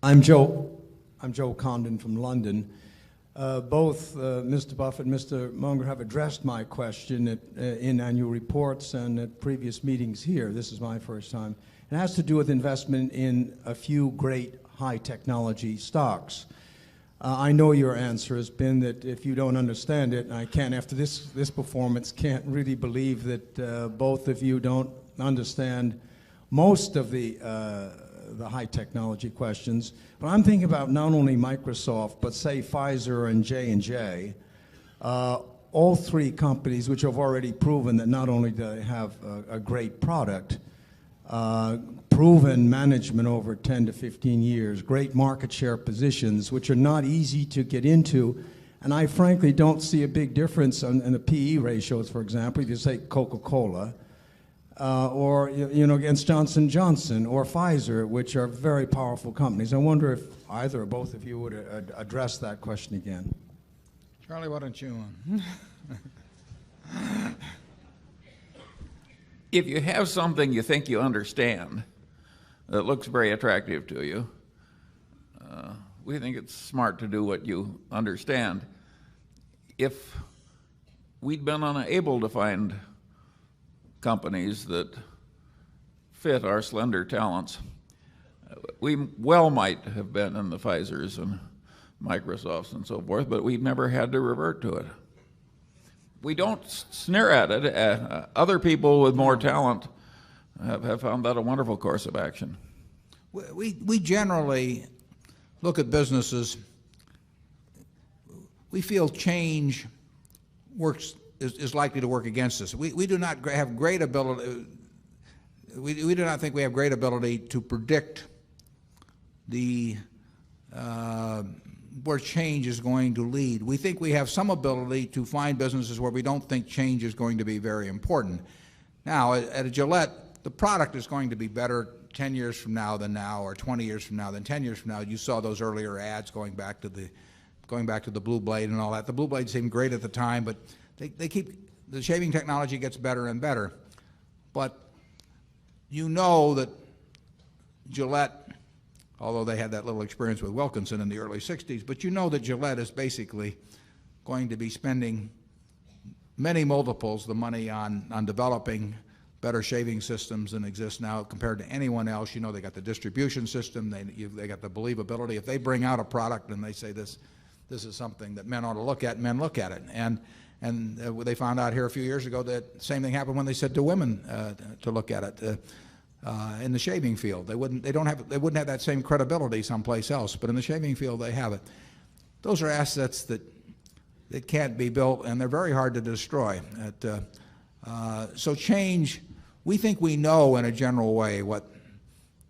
I'm Joe. I'm Joe Condon from London. Both Mr. Buffett and Mr. Munger have addressed my question in annual reports and at previous meetings here. This is my first time. It has to do with investment in a few great high technology stocks. I know your answer has been that if you don't understand it, and I can't, after this performance, can't really believe that both of you don't understand most of the high technology questions. But I'm thinking about not only Microsoft, but say Pfizer and J&J, all three companies which have already proven that not only do they have a great product, proven management over 10 to 15 years, great market share positions, which are not easy to get into. And I frankly don't see a big difference in the PE ratios, for example, if you say Coca-Cola, or against Johnson & Johnson or Pfizer, which are very powerful companies. I wonder if either or both of you would address that question again. Charlie, why don't you? If you have something you think you understand that looks very attractive to you, we think it's smart to do what you understand. If we'd been unable to find companies that fit our slender talents, we well might have been in the Pfizers and Microsofts and so forth, but we've never had to revert to it. We don't sneer at it. Other people with more talent have found that a wonderful course of action. We generally look at businesses. We feel change is likely to work against us. We do not have great ability. We do not think we have great ability to predict where change is going to lead. We think we have some ability to find businesses where we don't think change is going to be very important. Now, at a Gillette, the product is going to be better 10 years from now than now, or 20 years from now than 10 years from now. You saw those earlier ads going back to the Blue Blade and all that. The Blue Blade seemed great at the time, but the shaving technology gets better and better. But you know that Gillette, although they had that little experience with Wilkinson in the early 60s, but you know that Gillette is basically going to be spending many multiples the money on developing better shaving systems than exist now compared to anyone else. You know, they got the distribution system, they got the believability. If they bring out a product and they say this is something that men ought to look at, men look at it. And they found out here a few years ago that the same thing happened when they said to women to look at it. In the shaving field, they wouldn't have that same credibility someplace else, but in the shaving field they have it. Those are assets that can't be built, and they're very hard to destroy. So change, we think we know in a general way what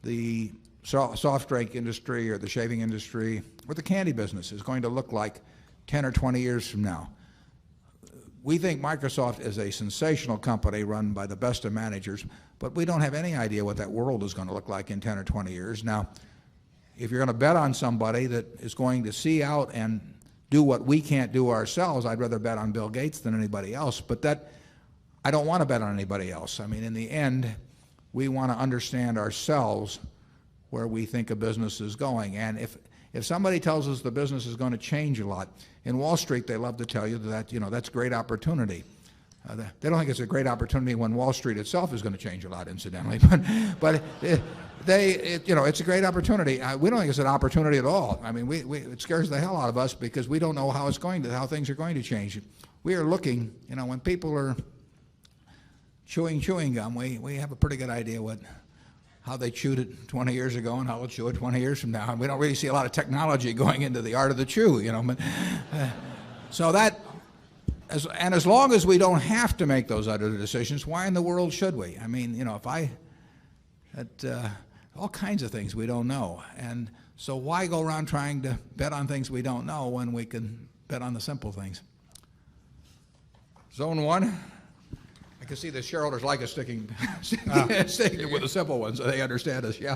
the soft drink industry or the shaving industry or the candy business is going to look like 10 or 20 years from now. We think Microsoft is a sensational company run by the best of managers, but we don't have any idea what that world is going to look like in 10 or 20 years. Now, if you're going to bet on somebody that is going to see out and do what we can't do ourselves, I'd rather bet on Bill Gates than anybody else. But I don't want to bet on anybody else. I mean, in the end, we want to understand ourselves where we think a business is going. And if somebody tells us the business is going to change a lot, in Wall Street they love to tell you that that's great opportunity. They don't think it's a great opportunity when Wall Street itself is going to change a lot, incidentally. But it's a great opportunity. We don't think it's an opportunity at all. I mean, it scares the hell out of us because we don't know how things are going to change. We are looking, when people are chewing gum, we have a pretty good idea how they chewed it 20 years ago and how they'll chew it 20 years from now. And we don't really see a lot of technology going into the art of the chew, But, so that, as long as we don't have to make those other decisions, why in the world should we? I mean, all kinds of things we don't know. And so why go around trying to bet on things we don't know when we can bet on the simple things? Zone one. I can see the shareholders like us sticking with the simple ones so they understand us, yeah.